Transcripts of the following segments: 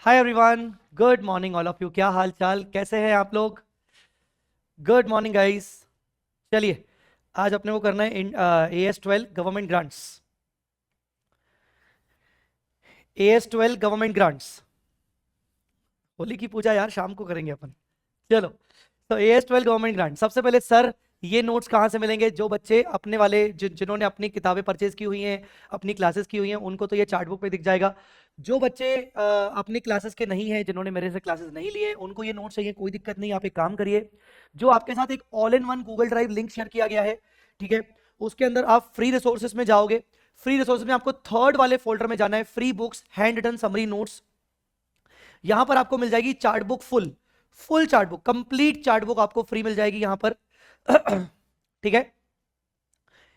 Hi everyone, good morning all of you. क्या हाल चाल, कैसे हैं आप लोग? Good morning guys. चलिए, आज अपने को करना है AS12 government grants. AS12 government grants, Holi की पूजा यार शाम को करेंगे अपन। चलो, तो AS12 गवर्नमेंट ग्रांट। सबसे पहले सर, ये नोट्स कहाँ से मिलेंगे? जो बच्चे अपने वाले जिन्होंने अपनी किताबें परचेज की हुई हैं, अपनी क्लासेस की हुई हैं, उनको तो ये चार्ट बुक पे दिख जाएगा। जो बच्चे अपनी क्लासेस के नहीं हैं, जिन्होंने मेरे से क्लासेस नहीं लिए, उनको ये नोट्स चाहिए, कोई दिक्कत नहीं। आप एक काम करिए, जो आपके साथ एक all in one Google drive link share किया गया है, ठीक है, उसके अंदर आप फ्री रिसोर्सेज में जाओगे। फ्री रिसोर्सेज में आपको थर्ड वाले फोल्डर में जाना है, free books handwritten summary notes. यहां पर आपको मिल जाएगी chart book, full chart book, complete chart book आपको फ्री मिल जाएगी यहां पर। ठीक है,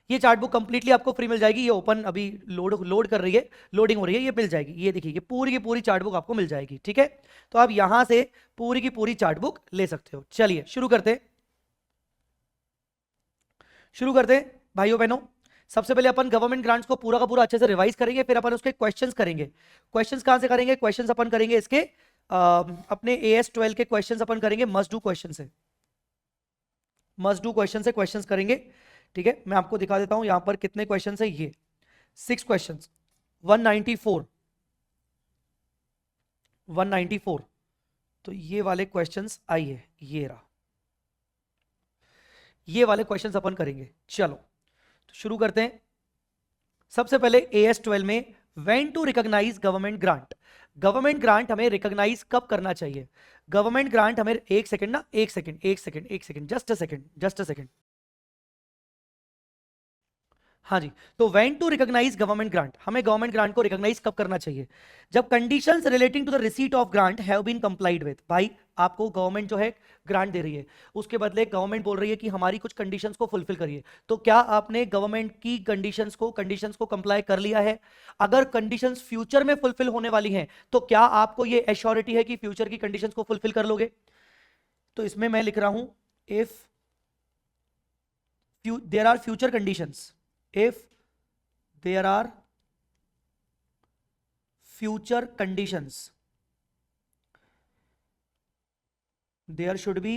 ये चार्ट बुक कंप्लीटली आपको फ्री मिल जाएगी। ये ओपन अभी लोड कर रही है, लोडिंग हो रही है, ये मिल जाएगी। ये देखिए, ये पूरी की पूरी चार्ट बुक आपको मिल जाएगी। ठीक है, तो आप यहां से पूरी की पूरी चार्ट बुक ले सकते हो। चलिए शुरू करते हैं भाइयों बहनों। सबसे पहले अपन गवर्नमेंट ग्रांट्स को पूरा का पूरा अच्छे से रिवाइज करेंगे, फिर अपन उसके क्वेश्चंस करेंगे। क्वेश्चंस कहां से करेंगे? क्वेश्चंस अपन करेंगे इसके अपने AS12 के क्वेश्चंस अपन करेंगे मस्ट डू क्वेश्चन से। मस्ट डू क्वेश्चन से क्वेश्चंस करेंगे। ठीक है, मैं आपको दिखा देता हूं यहां पर कितने क्वेश्चंस है। ये 6 क्वेश्चंस, 194 194। तो ये वाले क्वेश्चंस आइए, ये रहा, ये वाले क्वेश्चंस अपन करेंगे। चलो, तो शुरू करते हैं। सबसे पहले AS12 में when to recognise government grant. Government grant हमें रिकॉग्नाइज कब करना चाहिए? गवर्नमेंट ग्रांट हमें, एक सेकंड ना, एक सेकंड, जस्ट अ सेकंड। हाँ जी, तो when to recognise government grant, हमें गवर्नमेंट ग्रांट को रिकॉग्नाइज कब करना चाहिए? जब conditions relating to the receipt of grant have been complied with. भाई, आपको गवर्नमेंट जो है ग्रांट दे रही है, उसके बदले गवर्नमेंट बोल रही है कि हमारी कुछ कंडीशंस को फुलफिल करिए। तो क्या आपने गवर्नमेंट की कंडीशंस को कंप्लाई कर लिया है? अगर कंडीशंस फ्यूचर में फुलफिल होने वाली हैं, तो क्या आपको ये एश्योरिटी है कि फ्यूचर की कंडीशंस को फुलफिल कर लोगे? तो इसमें मैं लिख रहा हूं, if there are future conditions, if there are future conditions, there should be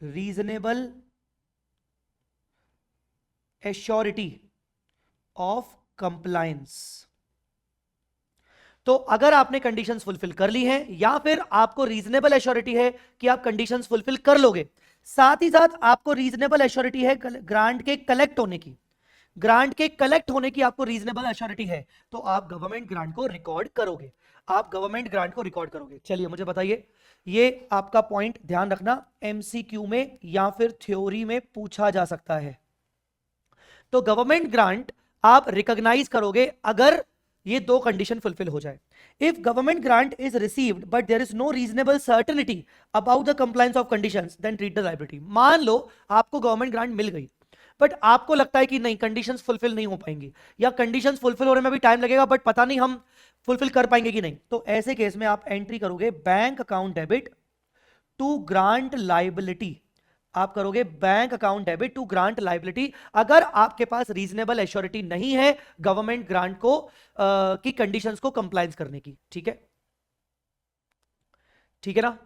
reasonable assurity of compliance। तो अगर आपने कंडीशंस फुलफिल कर ली हैं, या फिर आपको रीजनेबल एश्योरिटी है कि आप कंडीशंस फुलफिल कर लोगे, साथ ही साथ आपको रीजनेबल एश्योरिटी है ग्रांट के कलेक्ट होने की, आपको रीजनेबल एश्योरिटी है, तो आप गवर्नमेंट ग्रांट को रिकॉर्ड करोगे। चलिए मुझे बताइए, ये आपका पॉइंट ध्यान रखना, MCQ में या फिर थ्योरी में पूछा जा सकता है। तो गवर्नमेंट ग्रांट आप रिकॉग्नाइज करोगे अगर ये दो कंडीशन फुलफिल हो जाए। If government grant is received but there is no reasonable certainty about the compliance of conditions, then treat the liability. मान लो आपको गवर्नमेंट ग्रांट मिल गई, बट आपको लगता है कि नहीं, कंडीशंस फुलफिल नहीं हो पाएंगी, या कंडीशंस फुलफिल होने में भी टाइम लगेगा, बट पता नहीं हम फुलफिल कर पाएंगे कि नहीं। तो ऐसे केस में आप एंट्री करोगे bank account debit to grant liability. आप करोगे bank account debit to grant liability, अगर आपके पास रीजनेबल एश्योरिटी नहीं है गवर्नमेंट ग्रांट को की कंडीशंस को कंप्लायंस करने की। ठीक है, ठीक है ना,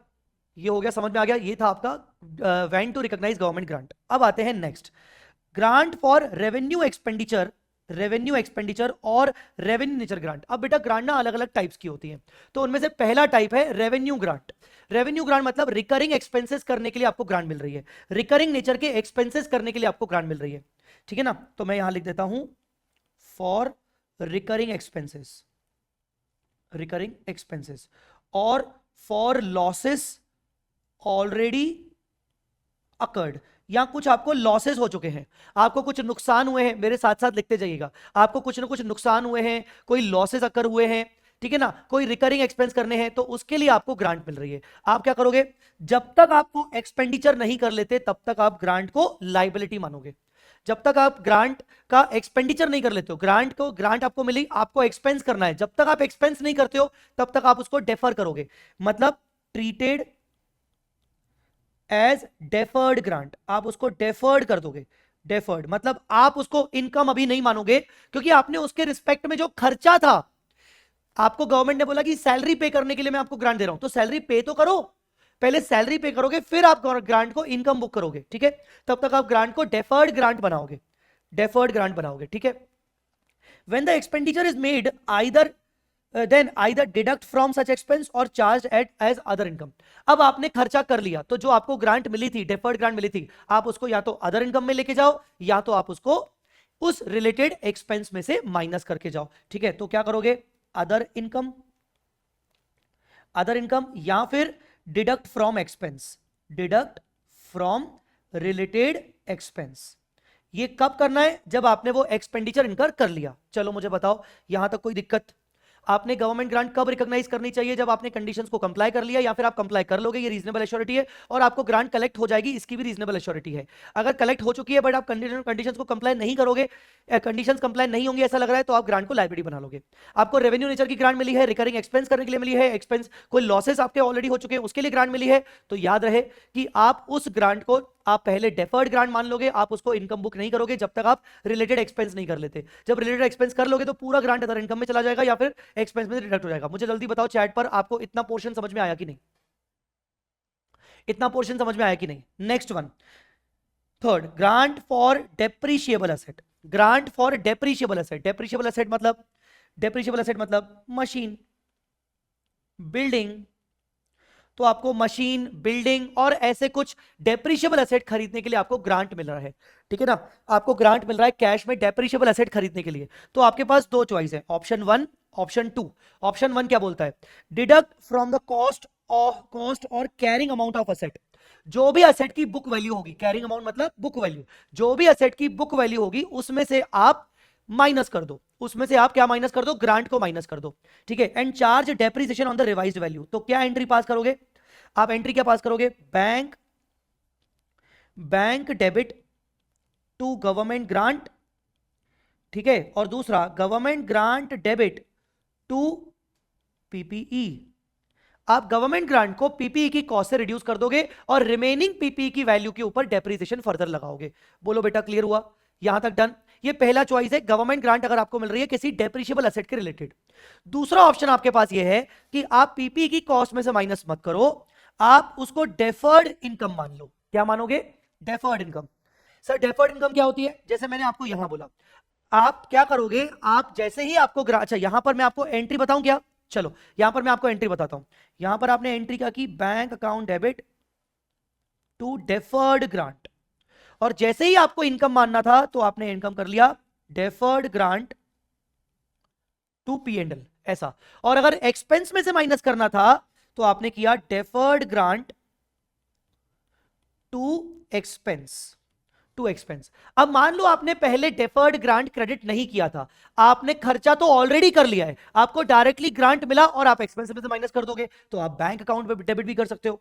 ये हो गया, समझ में आ गया। ये था आपका when to recognise government grant. अब आते हैं next, grant for revenue expenditure, और रेवेन्यू नेचर ग्रांट। अब बेटा ग्रांट ना अलग अलग टाइप्स की होती है, तो उनमें से पहला टाइप है रेवेन्यू ग्रांट। रेवेन्यू ग्रांट मतलब रिकरिंग एक्सपेंसेस करने के लिए आपको ग्रांट मिल रही है, रिकरिंग नेचर के एक्सपेंसेस करने के लिए आपको ग्रांट मिल रही है। ठीक है ना, तो मैं यहां लिख देता हूं फॉर रिकरिंग एक्सपेंसेस और फॉर लॉसेस ऑलरेडी अकर्ड, या कुछ आपको लॉसेस हो चुके हैं, आपको कुछ नुकसान हुए हैं, मेरे साथ साथ लिखते जाइएगा, आपको कुछ ना कुछ नुकसान हुए हैं, कोई लॉसेस अकर हुए हैं, ठीक है ना, कोई रिकरिंग एक्सपेंस करने हैं, तो उसके लिए आपको ग्रांट मिल रही है। आप क्या करोगे? जब तक आपको एक्सपेंडिचर नहीं कर लेते तब तक आप ग्रांट को लाइबिलिटी मानोगे। जब तक आप ग्रांट का एक्सपेंडिचर नहीं कर लेते हो, ग्रांट आपको मिली, आपको एक्सपेंस करना है, जब तक आप एक्सपेंस नहीं करते हो तब तक आप उसको डेफर करोगे, मतलब ट्रीटेड एज डेफर्ड ग्रांट, आप उसको डेफर्ड कर दोगे। डेफर्ड मतलब आप उसको इनकम अभी नहीं मानोगे, क्योंकि आपने उसके रिस्पेक्ट में जो खर्चा था आपको गवर्नमेंट ने बोला कि सैलरी पे करने के लिए मैं आपको ग्रांट दे रहा हूं, तो सैलरी पे तो करो, पहले सैलरी पे करोगे फिर आप ग्रांट को इनकम बुक करोगे, ठीक है। तब तक आप ग्रांट को डेफर्ड ग्रांट बनाओगे, डेफर्ड ग्रांट बनाओगे, ठीक है। When the expenditure is made either then either deduct from such expense और charge at as other income. अब आपने खर्चा कर लिया तो जो आपको ग्रांट मिली थी, डेफर्ड ग्रांट मिली थी, आप उसको या तो अदर इनकम में लेके जाओ या तो आप उसको उस रिलेटेड एक्सपेंस में से माइनस करके जाओ, ठीक है। तो क्या करोगे, अदर इनकम, अदर इनकम या फिर deduct from expense, deduct from related expense. ये कब करना है, जब आपने वो एक्सपेंडिचर इनकर कर लिया। चलो मुझे बताओ यहां तक कोई दिक्कत। आपने गवर्नमेंट ग्रांट कब रिकॉग्नाइज करनी चाहिए, जब आपने कंडीशंस को कंप्लाई कर लिया या फिर आप कंप्लाई कर लोगे, ये रीजनेबल एश्योरिटी है, और आपको ग्रांट कलेक्ट हो जाएगी, इसकी भी रीजनेबल एश्योरिटी है। अगर कलेक्ट हो चुकी है बट आप कंडीशंस को कंप्लाई नहीं करोगे, कंडीशंस कंप्लाई नहीं होंगी ऐसा लग रहा है, तो आप ग्रांट को लायबिलिटी बना लोगे। आपको रेवेन्यू नेचर की ग्रांट मिली है, रिकरिंग एक्सपेंस करने के लिए मिली है, एक्सपेंस कोई लॉसेस आपके ऑलरेडी हो चुके हैं उसके लिए ग्रांट मिली है, तो याद रहे कि आप उस ग्रांट को आप पहले डेफर्ड ग्रांट मान लोगे, आप उसको इनकम बुक नहीं करोगे जब तक आप रिलेटेड एक्सपेंस नहीं कर लेते। जब रिलेटेड एक्सपेंस कर लोगे तो पूरा ग्रांट अदर इनकम में चला जाएगा या फिर एक्सपेंस में डिडक्ट हो जाएगा। मुझे जल्दी बताओ चैट पर आपको इतना पोर्शन समझ में आया कि नहीं, इतना पोर्शन समझ में आया कि नहीं। Next one, third, grant for depreciable asset. Grant for depreciable asset, depreciable asset मतलब, डेप्रीशिएबल एसेट मतलब मशीन, बिल्डिंग। तो आपको मशीन, बिल्डिंग और ऐसे कुछ डेप्रीशिएबल एसेट खरीदने के लिए आपको ग्रांट मिल रहा है, ठीक है ना। आपको ग्रांट मिल रहा है कैश में डेप्रीशिएबल एसेट खरीदने के लिए। तो आपके पास दो चॉइस है, option one, option two. Option one क्या बोलता है, डिडक्ट फ्रॉम द कॉस्ट और कैरिंग अमाउंट ऑफ एसेट। जो भी एसेट की बुक वैल्यू होगी, कैरिंग अमाउंट मतलब बुक वैल्यू, जो भी एसेट की बुक वैल्यू होगी उसमें से आप माइनस कर दो, उसमें से आप क्या माइनस कर दो, ग्रांट को माइनस कर दो, ठीक है। And charge depreciation on the revised value. तो क्या एंट्री पास करोगे आप, एंट्री क्या पास करोगे, bank debit to government grant, ठीक है, और दूसरा government grant debit to PPE. आप गवर्नमेंट ग्रांट को पीपीई की कॉस्ट से रिड्यूस कर दोगे और रिमेनिंग पीपीई की वैल्यू के ऊपर डेप्रिसिएशन फर्दर लगाओगे। बोलो बेटा क्लियर हुआ, यहां तक डन। ये पहला चॉइस है, गवर्नमेंट ग्रांट अगर आपको मिल रही है किसी डेप्रिशिएबल एसेट के रिलेटेड। दूसरा ऑप्शन आपके पास ये है कि आप पीपीई की कॉस्ट में से माइनस मत करो, आप उसको डेफर्ड इनकम मान लो। क्या मानोगे, deferred income. Sir deferred income क्या होती है, जैसे मैंने आपको यहां बोला, आप क्या करोगे, आप जैसे ही आपको अच्छा यहां पर मैं आपको एंट्री बताऊं क्या, चलो यहां पर मैं आपको एंट्री बताता हूं। यहां पर आपने एंट्री क्या की, bank account debit to deferred grant, और जैसे ही आपको इनकम मानना था तो आपने इनकम कर लिया deferred grant to P and L, ऐसा। और अगर एक्सपेंस में से माइनस करना था तो आपने किया deferred grant to expense, to expense. अब मान लो आपने पहले डेफर्ड ग्रांट क्रेडिट नहीं किया था, आपने खर्चा तो ऑलरेडी कर लिया है, आपको डायरेक्टली ग्रांट मिला और आप एक्सपेंस में से माइनस कर दोगे, तो आप बैंक अकाउंट पे डेबिट भी कर सकते हो,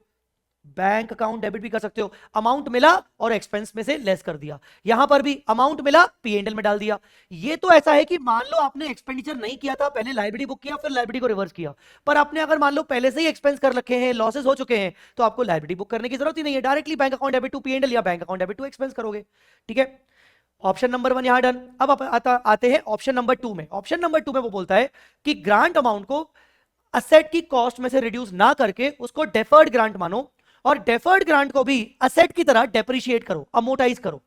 बैंक अकाउंट डेबिट भी कर सकते हो। अमाउंट मिला और एक्सपेंस में से लेस कर दिया, यहां पर भी अमाउंट मिला पीएनएल में डाल दिया। ये तो ऐसा है कि मान लो आपने एक्सपेंडिचर नहीं किया था, पहले लायबिलिटी बुक किया फिर लायबिलिटी को रिवर्स किया, पर आपने अगर मान लो पहले से ही एक्सपेंस कर रखे हैं, लॉसेस हो चुके हैं, तो आपको लायबिलिटी बुक करने की जरूरत ही नहीं है, directly bank account debit to PNL या bank account debit to expense करोगे, ठीक है। ऑप्शन नंबर वन यहां डन। अब आते हैं ऑप्शन नंबर टू में। ऑप्शन नंबर टू में वो बोलता है कि ग्रांट अमाउंट को असेट की कॉस्ट में से रिड्यूस ना करके उसको डेफर्ड ग्रांट मानो, और डेफर्ड ग्रांट को भी असेट की तरह डेप्रिशिएट करो, अमोटाइज करो,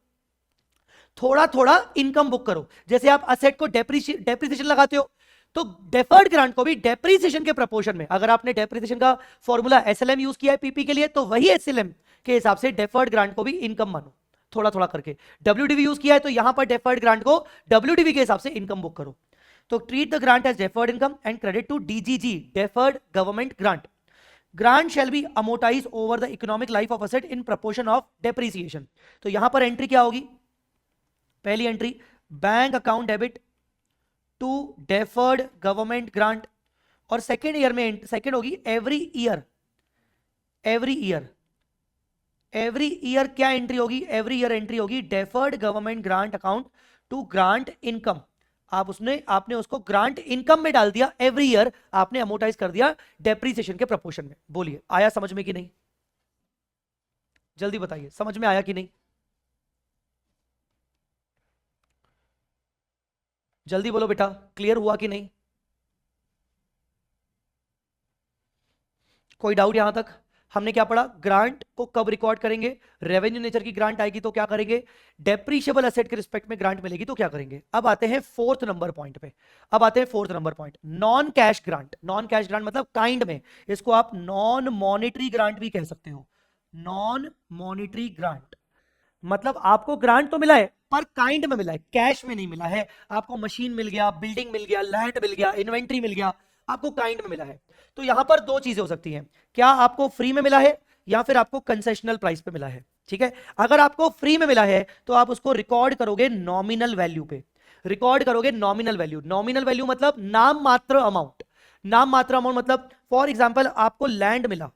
थोड़ा थोड़ा इनकम बुक करो। जैसे आप असेट को डेप्रिसिएशन लगाते हो, तो डेफर्ड ग्रांट को भी डेप्रिसिएशन के प्रपोर्शन में, अगर आपने डेप्रिसिएशन का फॉर्मूला एसएलएम यूज किया है पीपी के लिए, तो वही एसएलएम के हिसाब से डेफर्ड ग्रांट को भी इनकम मानो, थोड़ा थोड़ा करके। डब्ल्यूडीवी यूज किया है तो यहां पर डेफर्ड ग्रांट को डब्ल्यूडीवी के हिसाब से इनकम बुक करो। तो treat the grant as deferred income and credit to DGG, deferred government grant. Grant shall be amortise over the economic life of asset in proportion of depreciation. तो यहां पर entry क्या होगी, पहली entry bank account debit to deferred government grant, और second year में second होगी every year, every year, every year क्या एंट्री होगी, एवरी ईयर एंट्री होगी deferred government grant account to grant income. आपने उसको ग्रांट इनकम में डाल दिया, एवरी ईयर आपने अमोटाइज कर दिया डेप्रिसिएशन के प्रपोर्शन में। बोलिए आया समझ में कि नहीं, जल्दी बताइए समझ में आया कि नहीं, जल्दी बोलो बेटा क्लियर हुआ कि नहीं। कोई डाउट यहां तक? हमने क्या पढ़ा? ग्रांट को कब रिकॉर्ड करेंगे? रेवेन्यू नेचर की ग्रांट आएगी तो क्या करेंगे? डेप्रीशिएबल एसेट के रिस्पेक्ट में ग्रांट मिलेगी तो क्या करेंगे? अब आते हैं फोर्थ नंबर पॉइंट पे। अब आते हैं fourth number point, non cash grant. Non cash grant मतलब काइंड में, इसको आप नॉन मॉनिटरी ग्रांट भी कह सकते हो। नॉन मॉनिटरी ग्रांट मतलब आपको ग्रांट तो मिला है पर काइंड में मिला है, कैश में नहीं मिला है। आपको मशीन मिल गया, बिल्डिंग मिल गया, लैंड मिल गया, इन्वेंट्री मिल गया, आपको काइंड में मिला है। तो यहां पर दो चीजें हो सकती हैं, क्या आपको फ्री में मिला है या फिर आपको कंसेशनल प्राइस पे मिला है। ठीक है, अगर आपको फ्री में मिला है तो आप उसको रिकॉर्ड करोगे नॉमिनल वैल्यू पे, रिकॉर्ड करोगे नॉमिनल वैल्यू। नॉमिनल वैल्यू मतलब नाम मात्र अमाउंट। नाम मात्र अमाउंट मतलब फॉर एग्जाम्पल आपको लैंड मिला,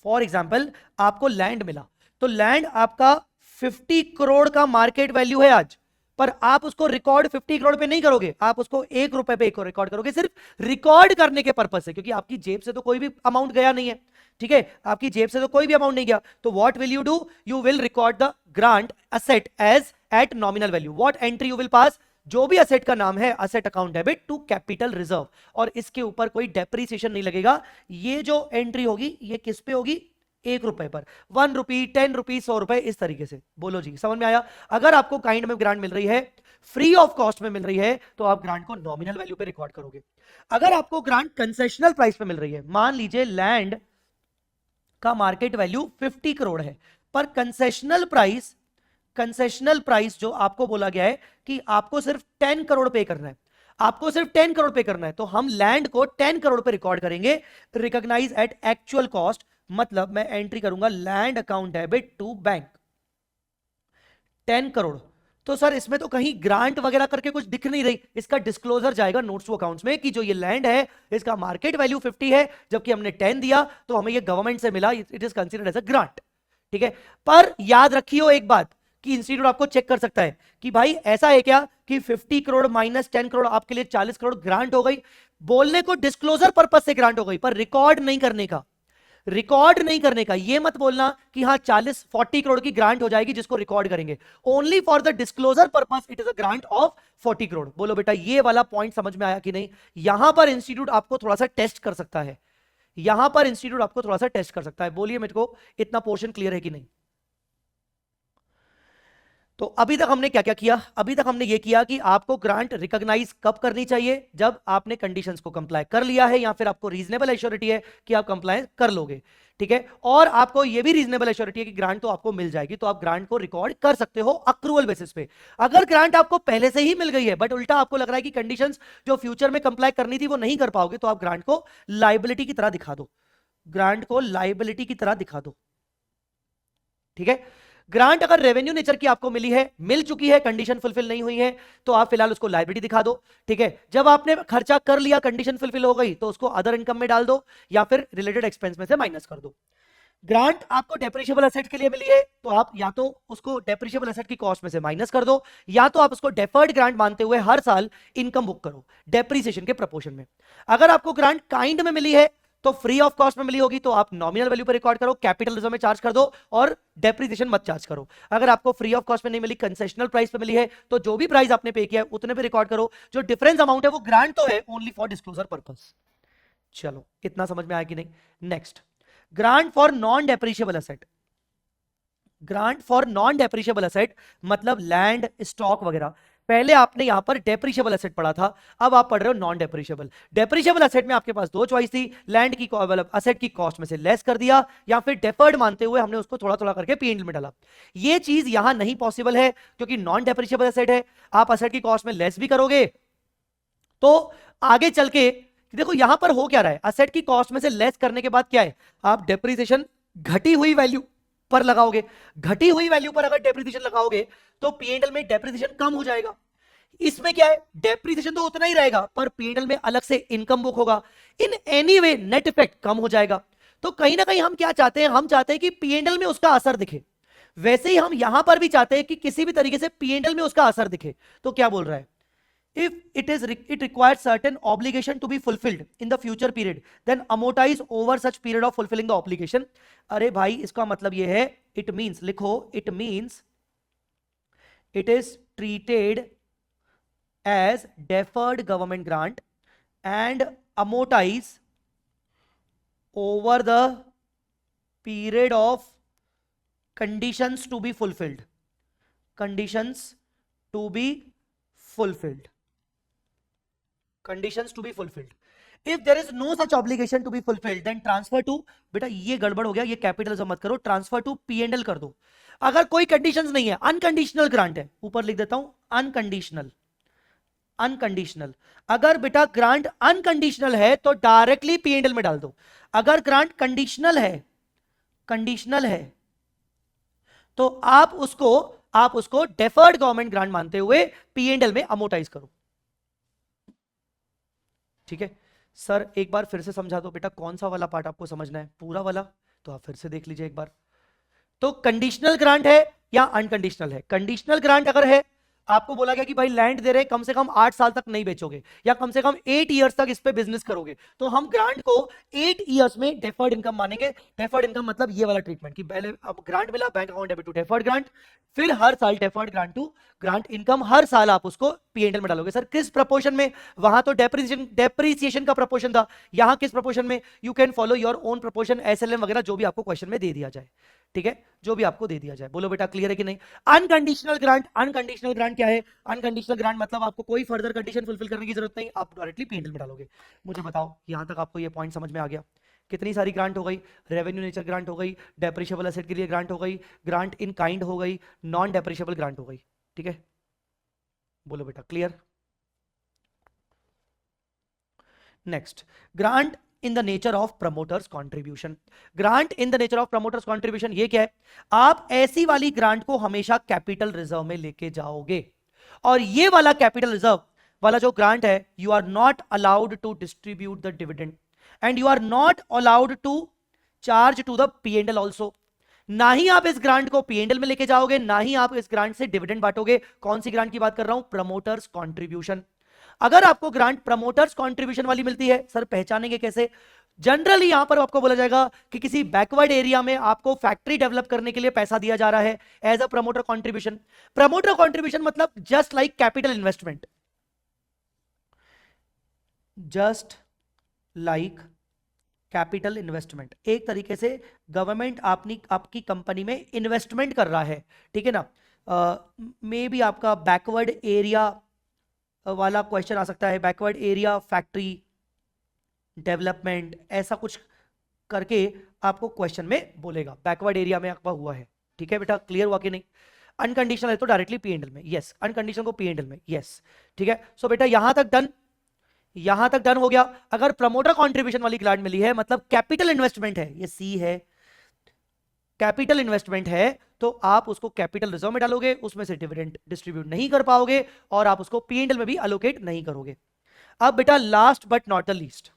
फॉर एग्जाम्पल आपको लैंड मिला, तो लैंड आपका 50 करोड़ का मार्केट वैल्यू है आज, पर आप उसको रिकॉर्ड 50 करोड़ पे नहीं करोगे, आप उसको 1 रुपए पे रिकॉर्ड करोगे, सिर्फ रिकॉर्ड करने के पर्पस से, क्योंकि आपकी जेब से तो कोई भी अमाउंट गया नहीं है। ठीक है, आपकी जेब से तो कोई भी अमाउंट नहीं गया, तो what will you do? You will record the grant asset as at nominal value. What entry you will pass? जो भी असेट का नाम है, asset account debit to capital reserve, और इसके ऊपर कोई डेप्रीसिएशन नहीं लगेगा। ये जो एंट्री होगी ये किस पे होगी? 1 रुपए पर, 1 रुपी, 10 रुपी, 100 रुपए, इस तरीके से। बोलो जी, समझ में आया? अगर आपको काइंड में ग्रांट मिल रही है, फ्री ऑफ कॉस्ट में मिल रही है, तो आप ग्रांट को नॉमिनल वैल्यू पे रिकॉर्ड करोगे। अगर आपको ग्रांट कंसेशनल प्राइस पे मिल रही है, मान लीजिए लैंड का मार्केट वैल्यू 50 करोड़ है, पर कंसेशनल प्राइस जो आपको बोला गया है कि आपको सिर्फ 10 करोड़ पे करना है, आपको सिर्फ 10 करोड़ पे करना है, तो हम लैंड को 10 करोड़ पे रिकॉर्ड करेंगे, रिकॉग्नाइज एट एक्चुअल कॉस्ट। मतलब मैं एंट्री करूंगा land account debit to bank 10 crore. तो सर इसमें तो कहीं ग्रांट वगैरह करके कुछ दिख नहीं रही, इसका डिस्क्लोजर जाएगा नोट्स टू अकाउंट्स में कि जो ये लैंड है इसका मार्केट वैल्यू 50 है, जबकि हमने 10 दिया, तो हमें ये गवर्नमेंट से मिला, it is considered as a grant. ठीक है, पर याद रखियो एक बात कि इंस्टीट्यूट आपको चेक कर सकता है कि भाई ऐसा है क्या कि 50 करोड़ माइनस 10 करोड़ आपके लिए 40 करोड़ ग्रांट हो गई। बोलने को डिस्क्लोजर पर्पस से ग्रांट हो गई, पर रिकॉर्ड नहीं करने का, रिकॉर्ड नहीं करने का। ये मत बोलना कि हाँ 40 करोड़ की ग्रांट हो जाएगी जिसको रिकॉर्ड करेंगे, only for the disclosure purpose it is a grant of 40 crore. बोलो बेटा ये वाला पॉइंट समझ में आया कि नहीं? यहां पर इंस्टीट्यूट आपको थोड़ा सा टेस्ट कर सकता है, यहां पर इंस्टीट्यूट आपको थोड़ा सा टेस्ट कर सकता है। बोलिए मेरे को इतना पोर्शन क्लियर है कि नहीं? तो अभी तक हमने क्या क्या किया? अभी तक हमने ये किया कि आपको ग्रांट रिकॉग्नाइज कब करनी चाहिए, जब आपने कंडीशंस को कंप्लाई कर लिया है या फिर आपको रीजनेबल एश्योरिटी है कि आप कंप्लाई कर लोगे। ठीक है, और आपको ये भी रीजनेबल एश्योरिटी है कि ग्रांट तो आपको मिल जाएगी, तो आप ग्रांट को रिकॉर्ड कर सकते हो अक्रूवल बेसिस पे। अगर ग्रांट आपको पहले से ही मिल गई है बट उल्टा आपको लग रहा है कि कंडीशंस जो फ्यूचर में कंप्लाई करनी थी वो नहीं कर पाओगे, तो आप ग्रांट को लाइबिलिटी की तरह दिखा दो, ग्रांट को लाइबिलिटी की तरह दिखा दो। ठीक है, ग्रांट अगर रेवेन्यू नेचर की आपको मिली है, मिल चुकी है, कंडीशन फुलफिल नहीं हुई है, तो आप फिलहाल उसको लायबिलिटी दिखा दो। ठीक है, जब आपने खर्चा कर लिया, कंडीशन फुलफिल हो गई, तो उसको अदर इनकम में डाल दो या फिर रिलेटेड एक्सपेंस में से माइनस कर दो। ग्रांट आपको डेप्रिशिएबल एसेट के लिए मिली है, तो आप या तो उसको डेप्रिशिएबल एसेट की कॉस्ट में से माइनस कर दो, या तो आप उसको डेफर्ड ग्रांट मानते हुए हर साल इनकम बुक करो डेप्रिसिएशन के प्रपोर्शन में। अगर आपको ग्रांट काइंड में मिली है तो फ्री ऑफ कॉस्ट में मिली होगी, तो आप नॉमिनल वैल्यू पर रिकॉर्ड करो, कैपिटल रिजर्व में चार्ज कर दो और डेप्रिसिएशन मत चार्ज करो। अगर आपको फ्री ऑफ कॉस्ट में नहीं मिली, कंसेशनल प्राइस पे मिली है, तो जो भी प्राइस आपने पे किया है उतने पे रिकॉर्ड करो। जो डिफरेंस अमाउंट है वो ग्रांट तो है, ओनली फॉर डिस्क्लोजर पर्पस। चलो इतना समझ में आया कि नहीं? Next, grant for non depreciable asset. Grant for non depreciable asset मतलब लैंड, स्टॉक वगैरह। पहले आपने यहां पर डेप्रिशिएबल एसेट पढ़ा था, अब आप पढ़ रहे हो नॉन डेप्रिशिएबल। डेप्रिशिएबल एसेट में आपके पास दो चॉइस थी, लैंड की मतलब एसेट की कॉस्ट में से लेस कर दिया, या फिर डेफर्ड मानते हुए हमने उसको थोड़ा थोड़ा करके पीएनएल में डाला। ये चीज यहां नहीं पॉसिबल है क्योंकि नॉन डेप्रिशिएबल एसेट है, आप एसेट की कॉस्ट में लेस भी करोगे तो आगे चल के देखो यहां पर हो क्या रहा है, असेट की कॉस्ट में से लेस करने के बाद क्या है, आप डेप्रिसिएशन घटी हुई वैल्यू पर लगाओगे। घटी हुई वैल्यू पर अगर डेप्रिसिएशन लगाओगे तो पीएनएल में डेप्रिसिएशन कम हो जाएगा। इसमें क्या है, डेप्रिसिएशन तो उतना ही रहेगा पर पीएनएल में अलग से इनकम बुक होगा। In any way net effect कम हो जाएगा। तो कहीं ना कहीं हम क्या चाहते हैं, हम चाहते हैं कि पीएनएल में उसका असर दिखे। वैसे ही हम यहां पर भी चाहते हैं कि किसी भी तरीके से पीएनएल में उसका असर दिखे। तो क्या बोल रहा है, if it requires certain obligation to be fulfilled in the future period then amortize over such period of fulfilling the obligation। अरे भाई इसका मतलब ये है, it means लिखो, it means it is treated as deferred government grant and amortize over the period of conditions to be fulfilled, conditions to be fulfilled, conditions to be fulfilled. If there is no such obligation to be fulfilled then transfer to, बेटा ये गड़बड़ हो गया, ये capitalism मत करो, transfer to P and L कर दो. अगर कोई कंडीशंस नहीं है, अनकंडीशनल ग्रांट है, ऊपर लिख देता हूं अनकंडीशनल, अनकंडीशनल. अगर बेटा ग्रांट अनकंडीशनल है तो डायरेक्टली पी एंड एल में डाल दो. अगर ग्रांट कंडीशनल है, कंडीशनल है, तो आप उसको डेफर्ड गवर्नमेंट ग्रांट मानते हुए पी एंड एल में अमोटाइज करो. ठीक है सर, एक बार फिर से समझा दो बेटा, कौन सा वाला पार्ट आपको समझना है, पूरा वाला? तो आप फिर से देख लीजिए एक बार. तो कंडीशनल ग्रांट है या अनकंडीशनल है? कंडीशनल ग्रांट अगर है, आपको बोला गया कि भाई लैंड दे रहे कम से कम 8 साल तक नहीं बेचोगे या कम से कम 8 इयर्स तक इस पे बिजनेस करोगे, तो हम ग्रांट को 8 इयर्स में डेफर्ड इनकम मानेंगे. डेफर्ड इनकम मतलब ये वाला ट्रीटमेंट कि पहले अब ग्रांट मिला, bank account debit to deferred grant, फिर हर साल deferred grant to grant income, हर साल आप उसको पीएनएल में डालोगे. सर किस प्रपोर्शन में? वहां तो डेप्रिसिएशन का प्रपोर्शन था, यहां किस प्रपोर्शन में? You can follow your own proportion, SLM वगैरह जो भी आपको क्वेश्चन में दे दिया जाए. ठीक है, जो भी आपको दे दिया जाए. बोलो बेटा क्लियर है कि नहीं? अनकंडीशनल ग्रांट, अनकंडीशनल ग्रांट क्या है? अनकंडीशनल ग्रांट मतलब आपको कोई फर्दर कंडीशन फुलफिल करने की जरूरत नहीं, आप डायरेक्टली पीएनएल में डालोगे. मुझे बताओ यहां तक आपको ये पॉइंट समझ में आ गया? कितनी सारी ग्रांट हो गई? रेवेन्यू नेचर ग्रांट हो गई, डेप्रिशिएबल एसेट के लिए ग्रांट हो गई, ग्रांट इन काइंड हो गई, नॉन डेप्रिशिएबल ग्रांट हो गई. ठीक है, बोलो बेटा clear? Next, grant in the nature of promoters contribution. Grant in the nature of promoters contribution ये क्या है? आप ऐसी वाली ग्रांट को हमेशा कैपिटल रिजर्व में लेके जाओगे, और ये वाला कैपिटल रिजर्व वाला जो ग्रांट है, you are not allowed to distribute the dividend and you are not allowed to charge to the PNL also. ना ही आप इस ग्रांट को पीएनएल में लेके जाओगे, ना ही आप इस ग्रांट से डिविडेंड बांटोगे. कौन सी ग्रांट की बात कर रहा हूं? Promoters contribution. अगर आपको ग्रांट प्रमोटर्स कंट्रीब्यूशन वाली मिलती है, सर पहचानेंगे कैसे? जनरली यहां पर आपको बोला जाएगा कि किसी बैकवर्ड एरिया में आपको फैक्ट्री डेवलप करने के लिए पैसा दिया जा रहा है as a promoter contribution. Promoter contribution मतलब just like capital investment, just like capital investment. एक तरीके से गवर्नमेंट आपकी कंपनी में इन्वेस्टमेंट कर रहा है. ठीक है ना? मे बी आपका बैकवर्ड एरिया वाला क्वेश्चन आ सकता है, बैकवर्ड एरिया फैक्ट्री डेवलपमेंट, ऐसा कुछ करके आपको क्वेश्चन में बोलेगा. बैकवर्ड एरिया में आपका हुआ है. ठीक है बेटा, क्लियर हुआ कि नहीं? अनकंडीशनल है तो डायरेक्टली पीएनएल में, यस. अनकंडीशनल को पीएनएल में, यस. ठीक है, सो बेटा यहां तक डन, यहां तक डन हो गया. अगर प्रमोटर कंट्रीब्यूशन वाली ग्रांट मिली है मतलब कैपिटल इन्वेस्टमेंट है, ये सी है, कैपिटल इन्वेस्टमेंट है, तो आप उसको कैपिटल रिजर्व में डालोगे, उसमें से डिविडेंड डिस्ट्रीब्यूट नहीं कर पाओगे और आप उसको पीएनएल में भी अलोकेट नहीं करोगे. अब बेटा last but not the least,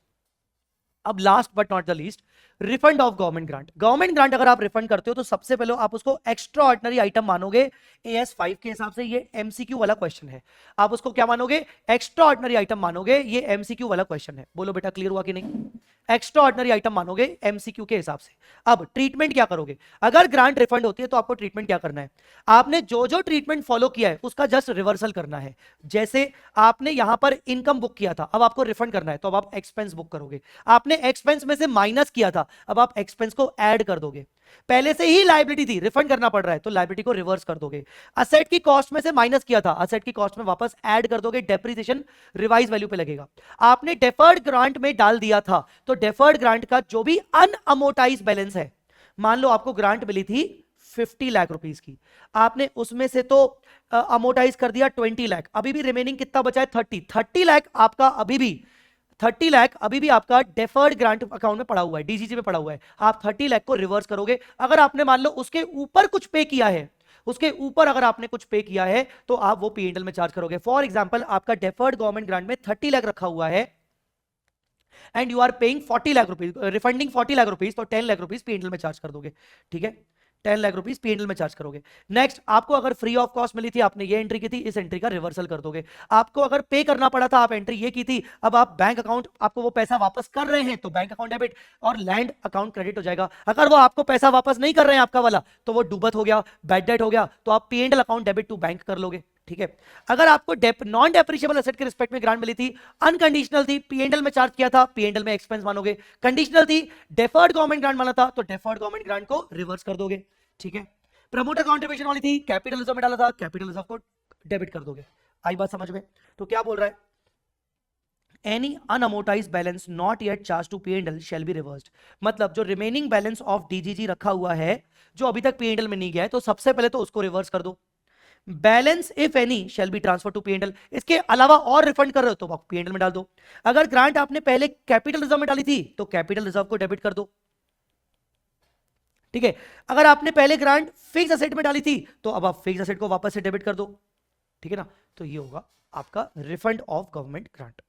अब last but not the least, refund of government grant. Government grant अगर आप रिफंड करते हो तो सबसे पहले आप उसको एक्स्ट्रा ऑर्डिनरी आइटम मानोगे. एएस 5 के हिसाब से ये एमसीक्यू वाला क्वेश्चन है, आप उसको क्या मानोगे? एक्स्ट्रा ऑर्डिनरी आइटम मानोगे. ये एमसीक्यू वाला क्वेश्चन है. बोलो बेटा क्लियर हुआ कि नहीं? एक्स्ट्रा ऑर्डिनरी आइटम मानोगे एमसीक्यू के हिसाब से. अब ट्रीटमेंट क्या करोगे? अगर ग्रांट रिफंड होती है तो आपको ट्रीटमेंट क्या करना है? आपने जो जो ट्रीटमेंट फॉलो किया है उसका जस्ट रिवर्सल करना है. जैसे आपने यहां पर इनकम बुक किया था, अब आपको रिफंड करना है, तो अब आप एक्सपेंस बुक करोगे. आपने एक्सपेंस में से माइनस किया था, अब आप एक्सपेंस को ऐड कर दोगे. पहले से ही लायबिलिटी थी, रिफंड करना पड़ रहा है, तो लायबिलिटी को रिवर्स कर दोगे. असेट की कॉस्ट में से माइनस किया था, असेट की कॉस्ट में वापस ऐड कर दोगे. डेप्रिसिएशन रिवाइज वैल्यू पे लगेगा. आपने डेफर्ड ग्रांट में डाल दिया था, तो डेफर्ड ग्रांट का जो भी अनअमोटाइज बैलेंस है, मान लो आपको ग्रांट मिली थी 50 लाख रुपीस की, आपने उसमें से तो अमोटाइज कर दिया 20 लाख, अभी भी रिमेनिंग कितना बचा है? 30 लाख आपका अभी भी, 30 लाख अभी भी आपका डेफर्ड ग्रांट अकाउंट में पड़ा हुआ है, डीजीजी में पड़ा हुआ है. आप 30 लाख को रिवर्स करोगे. अगर आपने मान लो उसके ऊपर कुछ पे किया है, उसके ऊपर अगर आपने कुछ पे किया है, तो आप वो पीएनएल में चार्ज करोगे. फॉर एग्जांपल आपका डेफर्ड गवर्नमेंट ग्रांट में 30 लाख रखा हुआ है and you are paying 40 lakh rupees, refunding 40 lakh rupees, तो 10 लाख रुपीज पीएनएल में चार्ज कर दोगे. ठीक है, 10 लाख रुपीज पीएनएल में चार्ज करोगे. नेक्स्ट, आपको अगर फ्री ऑफ कॉस्ट मिली थी, आपने ये एंट्री की थी, इस एंट्री का रिवर्सल कर दोगे. आपको अगर पे करना पड़ा था, आप एंट्री ये की थी, अब आप बैंक अकाउंट, आपको वो पैसा वापस कर रहे हैं तो बैंक अकाउंट डेबिट और लैंड अकाउंट क्रेडिट हो जाएगा. अगर वो आपको पैसा वापस नहीं कर रहे हैं आपका वाला, तो वो डूबत हो गया, बैड डेट हो गया, तो आप PNL account debit to bank कर लोगे. ठीक है। अगर आपको नॉन डेप्रिशिएबल एसेट के रिस्पेक्ट में ग्रांट मिली थी, अनकंडीशनल थी, पीएनएल में चार्ज किया था, पीएनएल में एक्सपेंस मानोगे, कंडीशनल थी, डेफर्ड गवर्नमेंट ग्रांट माना था, तो डेफर्ड गवर्नमेंट ग्रांट को रिवर्स कर दोगे। ठीक है। प्रमोटर कॉन्ट्रीब्यूशन वाली थी, कैपिटल रिजर्व में डाला था, कैपिटल रिजर्व को डेबिट कर दोगे। आई बात समझ में? तो क्या बोल रहा है, any unamortised balance not yet charge to PNL shall be reversed. मतलब जो रिमेनिंग बैलेंस ऑफ डीजीजी रखा हुआ है जो अभी तक पीएनएल में नहीं गया है, तो सबसे पहले तो उसको रिवर्स कर दो। Balance if any shall be transfer to PNL. इसके अलावा और रिफंड कर रहे हो तो आप पीएनएल में डाल दो। अगर ग्रांट आपने पहले कैपिटल रिजर्व में डाली थी तो कैपिटल रिजर्व को डेबिट कर दो। ठीक है। अगर आपने पहले ग्रांट फिक्स एसेट में डाली थी तो अब आप फिक्स एसेट को वापस से डेबिट कर दो। ठीक है ना। तो ये होगा आपका रिफंड ऑफ गवर्नमेंट ग्रांट।